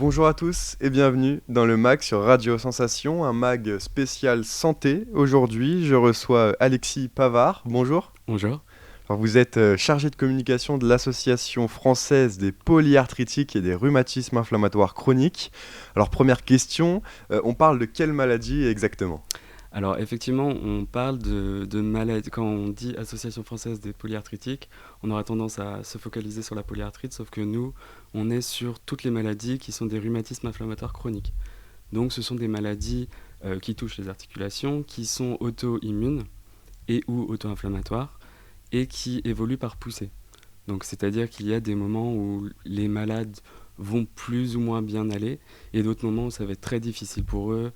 Bonjour à tous et bienvenue dans le MAG sur Radio Sensation, un MAG spécial santé. Aujourd'hui, je reçois Alexis Pavard. Bonjour. Bonjour. Alors, vous êtes chargé de communication de l'Association française des polyarthritiques et des rhumatismes inflammatoires chroniques. Alors, première question, on parle de quelle maladie exactement? Alors effectivement, on parle de maladies. Quand on dit Association française des polyarthritiques, on aura tendance à se focaliser sur la polyarthrite, sauf que nous, on est sur toutes les maladies qui sont des rhumatismes inflammatoires chroniques. Donc ce sont des maladies qui touchent les articulations, qui sont auto-immunes et ou auto-inflammatoires, et qui évoluent par poussée. Donc c'est-à-dire qu'il y a des moments où les malades vont plus ou moins bien aller, et d'autres moments où ça va être très difficile pour eux,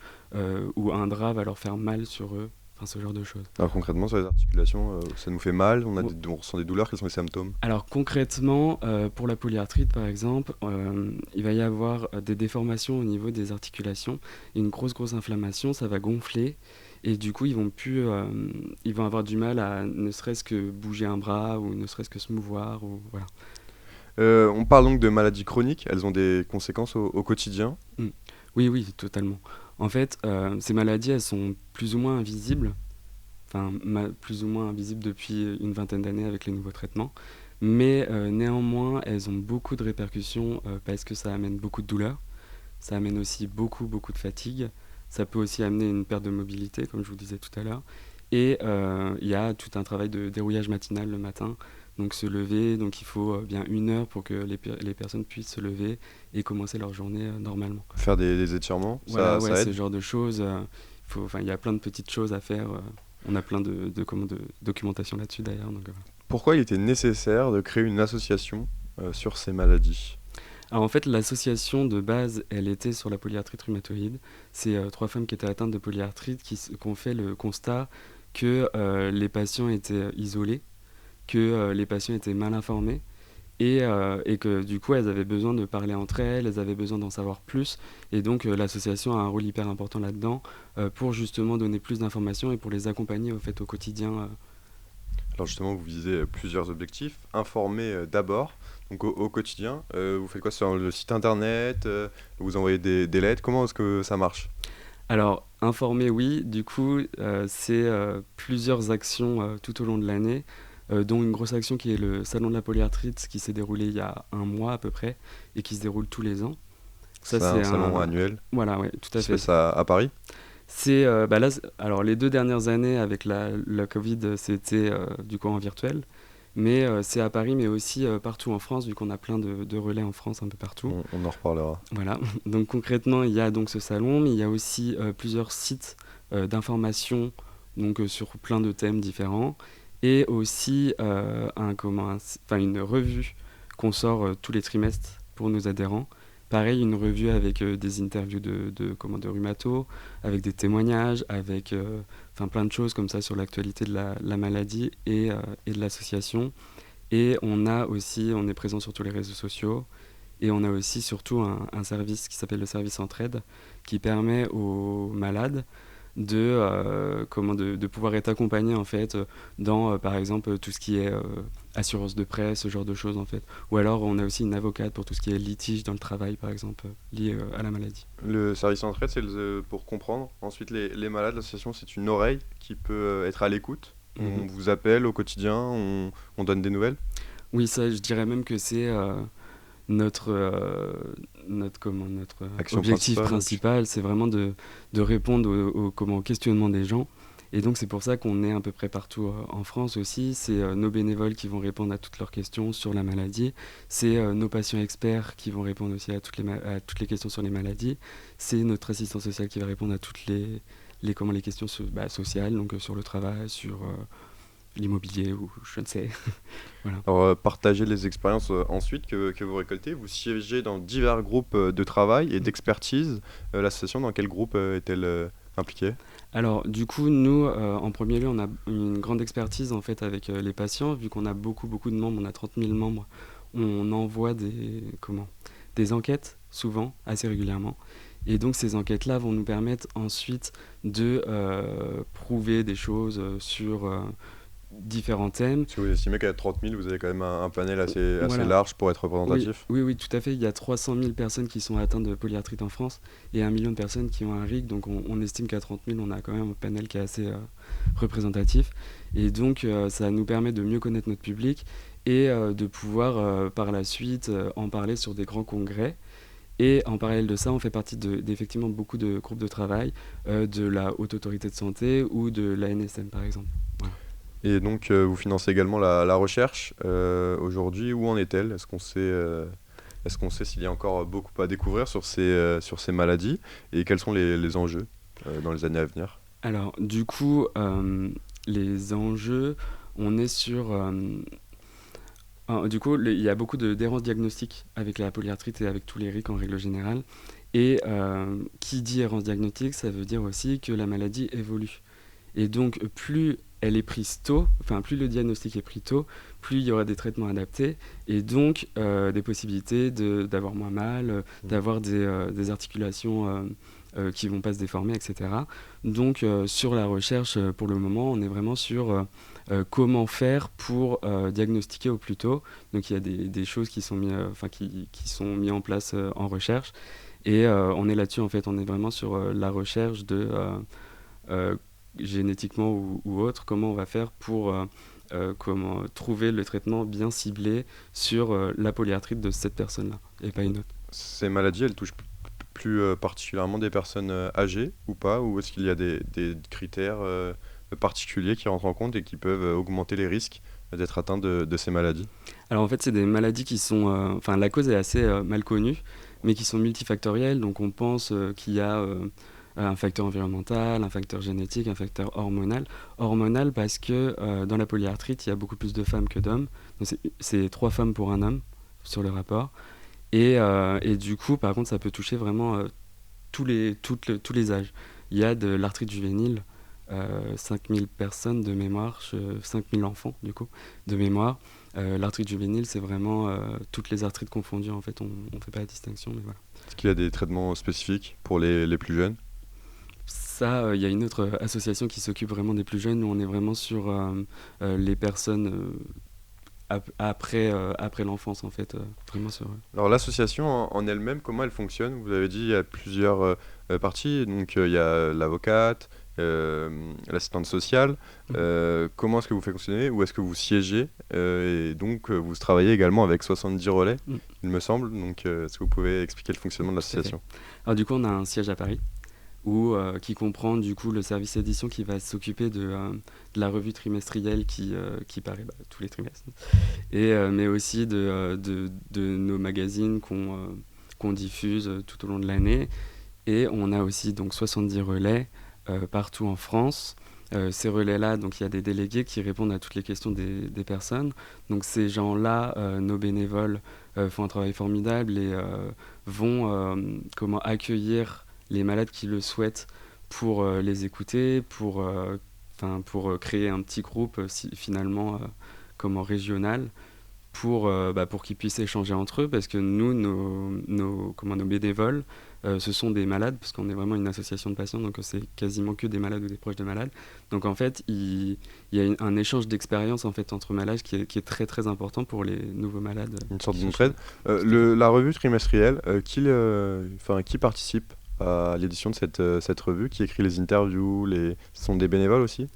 où un drap va leur faire mal sur eux, enfin ce genre de choses. Alors concrètement, sur les articulations, ça nous fait mal, Ou- on ressent des douleurs, quels sont les symptômes? Alors concrètement, pour la polyarthrite par exemple, il va y avoir des déformations au niveau des articulations, et une grosse inflammation, ça va gonfler, et du coup ils vont avoir du mal à ne serait-ce que bouger un bras, ou ne serait-ce que se mouvoir, ou voilà. On parle donc de maladies chroniques, elles ont des conséquences au quotidien. Mm. Oui, totalement. En fait, ces maladies, elles sont plus ou moins invisibles, plus ou moins invisibles depuis une vingtaine d'années avec les nouveaux traitements, mais néanmoins, elles ont beaucoup de répercussions parce que ça amène beaucoup de douleur, ça amène aussi beaucoup de fatigue, ça peut aussi amener une perte de mobilité, comme je vous disais tout à l'heure, et il y a tout un travail de dérouillage matinal le matin, donc se lever, donc il faut bien 1 heure pour que les personnes puissent se lever et commencer leur journée normalement. Faire des étirements, Voilà, ouais, ça ce aide. genre de choses. Il y a plein de petites choses à faire. On a plein de documentation là-dessus d'ailleurs. Pourquoi il était nécessaire de créer une association sur ces maladies? Alors en fait, l'association de base, elle était sur la polyarthrite rhumatoïde. C'est 3 femmes qui étaient atteintes de polyarthrite qui ont fait le constat que les patients étaient isolés, que les patients étaient mal informés, et que du coup elles avaient besoin de parler entre elles, elles avaient besoin d'en savoir plus, et donc l'association a un rôle hyper important là-dedans pour justement donner plus d'informations et pour les accompagner au fait au quotidien. Alors justement, vous visez plusieurs objectifs. Informer d'abord, donc au quotidien. Vous faites quoi sur le site internet? Vous envoyez des lettres? Comment est-ce que ça marche? Alors informer oui, du coup c'est plusieurs actions tout au long de l'année, dont une grosse action qui est le salon de la polyarthrite qui s'est déroulé il y a un mois à peu près et qui se déroule tous les ans. Ça C'est un c'est salon un... annuel Voilà, ouais, tout qui à se fait. passe à Paris. C'est là, alors les 2 dernières années avec la Covid, c'était du coup en virtuel, mais c'est à Paris, mais aussi partout en France, vu qu'on a plein de relais en France un peu partout. On en reparlera. Voilà. Donc concrètement, il y a donc ce salon, mais il y a aussi plusieurs sites d'information, donc sur plein de thèmes différents, et aussi une revue qu'on sort tous les trimestres pour nos adhérents. Pareil, une revue avec des interviews de rhumato, avec des témoignages, avec plein de choses comme ça sur l'actualité de la maladie et de l'association. Et on est présent sur tous les réseaux sociaux. Et on a aussi surtout un service qui s'appelle le service Entraide, qui permet aux malades de pouvoir être accompagnés en fait dans par exemple tout ce qui est assurance de prêt, ce genre de choses en fait. Ou alors on a aussi une avocate pour tout ce qui est litige dans le travail par exemple lié à la maladie. Le service entraide, c'est pour comprendre. Ensuite, les malades, l'association, c'est une oreille qui peut être à l'écoute. On Mhm. vous appelle au quotidien, on donne des nouvelles. Oui, ça je dirais même que c'est notre, notre Action objectif principale. principal, c'est vraiment de répondre aux questionnements des gens. Et donc c'est pour ça qu'on est à peu près partout en France aussi. C'est nos bénévoles qui vont répondre à toutes leurs questions sur la maladie. C'est nos patients experts qui vont répondre aussi à toutes les questions sur les maladies. C'est notre assistant social qui va répondre à toutes les questions sociales, donc sur le travail, sur l'immobilier ou je ne sais. Voilà. Alors, partagez les expériences ensuite que vous récoltez. Vous siégez dans divers groupes de travail et d'expertise. L'association, dans quel groupe est-elle impliquée? Alors, du coup, nous, en premier lieu, on a une grande expertise en fait avec les patients, vu qu'on a beaucoup de membres, on a 30 000 membres. On envoie des enquêtes, souvent, assez régulièrement. Et donc, ces enquêtes-là vont nous permettre ensuite de prouver des choses sur différents thèmes. Si vous estimez qu'à 30 000, vous avez quand même un panel assez Voilà. large pour être Oui, représentatif. oui, oui, tout à fait. Il y a 300 000 personnes qui sont atteintes de polyarthrite en France et 1 million de personnes qui ont un RIC. Donc on estime qu'à 30 000, on a quand même un panel qui est assez représentatif. Et donc ça nous permet de mieux connaître notre public et de pouvoir par la suite en parler sur des grands congrès. Et en parallèle de ça, on fait partie d'effectivement beaucoup de groupes de travail, de la Haute Autorité de Santé ou de l'ANSM par exemple. Voilà. Et donc, vous financez également la recherche. Aujourd'hui, où en est-elle? Est-ce qu'on sait s'il y a encore beaucoup à découvrir sur ces maladies? Et quels sont les enjeux dans les années à venir? Alors du coup, les enjeux, on est sur... du coup, il y a beaucoup d'errances diagnostiques avec la polyarthrite et avec tous les RIC en règle générale. Et qui dit errance diagnostique, ça veut dire aussi que la maladie évolue. Et donc, plus elle est prise tôt, enfin plus le diagnostic est pris tôt, plus il y aura des traitements adaptés et donc des possibilités d'avoir moins mal, d'avoir des articulations qui ne vont pas se déformer, etc. Donc sur la recherche, pour le moment, on est vraiment sur comment faire pour diagnostiquer au plus tôt. Donc il y a des choses qui sont mises en place en recherche. Et on est là-dessus, en fait, on est vraiment sur la recherche de génétiquement ou autre, comment on va faire pour comment trouver le traitement bien ciblé sur la polyarthrite de cette personne-là, et pas une autre. Ces maladies, elles touchent plus particulièrement des personnes âgées ou pas? Ou est-ce qu'il y a des critères particuliers qui rentrent en compte et qui peuvent augmenter les risques d'être atteint de ces maladies? Alors en fait, c'est des maladies qui sont... Enfin, la cause est assez mal connue, mais qui sont multifactorielles. Donc on pense qu'il y a un facteur environnemental, un facteur génétique, un facteur hormonal. Hormonal parce que dans la polyarthrite, il y a beaucoup plus de femmes que d'hommes. Donc c'est 3 femmes pour un homme sur le rapport. Et du coup, par contre, ça peut toucher vraiment tous les âges. Il y a de l'arthrite juvénile, 5000 personnes de mémoire, 5000 enfants du coup, de mémoire. L'arthrite juvénile, c'est vraiment toutes les arthrites confondues, en fait, on ne fait pas la distinction, mais voilà. Est-ce qu'il y a des traitements spécifiques pour les plus jeunes? Ça, il y a une autre association qui s'occupe vraiment des plus jeunes, où on est vraiment sur les personnes après l'enfance, en fait, vraiment sur... Alors l'association en elle-même, comment elle fonctionne? Vous avez dit il y a plusieurs parties, donc il y a l'avocate, l'assistante sociale. Comment est-ce que vous faites fonctionner? Où est-ce que vous siégez? Et donc vous travaillez également avec 70 relais, il me semble. Donc est-ce que vous pouvez expliquer le fonctionnement de l'association? Alors du coup, on a un siège à Paris, qui comprend du coup le service édition qui va s'occuper de la revue trimestrielle qui paraît tous les trimestres, mais aussi de nos magazines qu'on diffuse tout au long de l'année. Et on a aussi donc 70 relais partout en France. Ces relais-là, donc il y a des délégués qui répondent à toutes les questions des personnes. Donc ces gens-là, nos bénévoles, font un travail formidable et vont accueillir les malades qui le souhaitent pour les écouter, pour créer un petit groupe finalement régional pour qu'ils puissent échanger entre eux, parce que nous, nos bénévoles, ce sont des malades, parce qu'on est vraiment une association de patients, donc c'est quasiment que des malades ou des proches de malades. Donc en fait, il y a un échange d'expérience en fait, entre malades qui est très très important pour les nouveaux malades. Une sorte d'entraide. La revue trimestrielle, qui participe à l'édition de cette revue, qui écrit les interviews, ce sont des bénévoles aussi?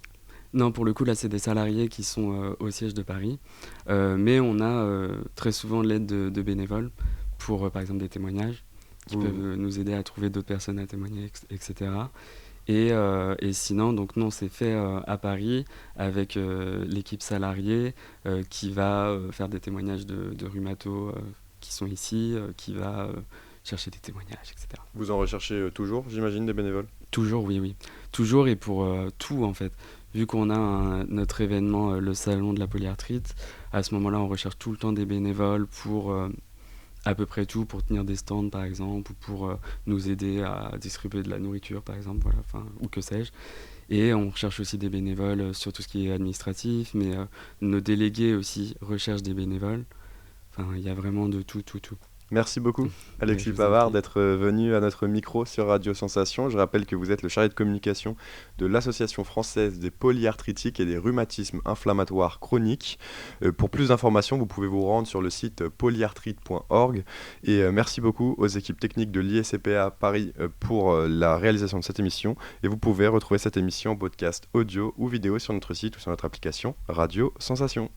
Non, pour le coup, là, c'est des salariés qui sont au siège de Paris. Mais on a très souvent l'aide de bénévoles pour, par exemple, des témoignages qui peuvent nous aider à trouver d'autres personnes à témoigner, etc. Et sinon, donc, non, c'est fait à Paris avec l'équipe salariée qui va faire des témoignages de rhumatos qui sont ici, qui va chercher des témoignages, etc. Vous en recherchez toujours, j'imagine, des bénévoles? Toujours, oui. Toujours et pour tout, en fait. Vu qu'on a notre événement, le salon de la polyarthrite, à ce moment-là, on recherche tout le temps des bénévoles pour à peu près tout, pour tenir des stands par exemple, ou pour nous aider à distribuer de la nourriture par exemple, voilà, ou que sais-je. Et on recherche aussi des bénévoles sur tout ce qui est administratif, mais nos délégués aussi recherchent des bénévoles. Enfin, il y a vraiment de tout. Merci beaucoup, Mais Alexis je vous en Pavard, prie. d'être venu à notre micro sur Radio Sensation. Je rappelle que vous êtes le chargé de communication de l'Association française des polyarthritiques et des rhumatismes inflammatoires chroniques. Pour plus d'informations, vous pouvez vous rendre sur le site polyarthrite.org. Et merci beaucoup aux équipes techniques de l'ISCPA Paris pour la réalisation de cette émission. Et vous pouvez retrouver cette émission en podcast audio ou vidéo sur notre site ou sur notre application Radio Sensation.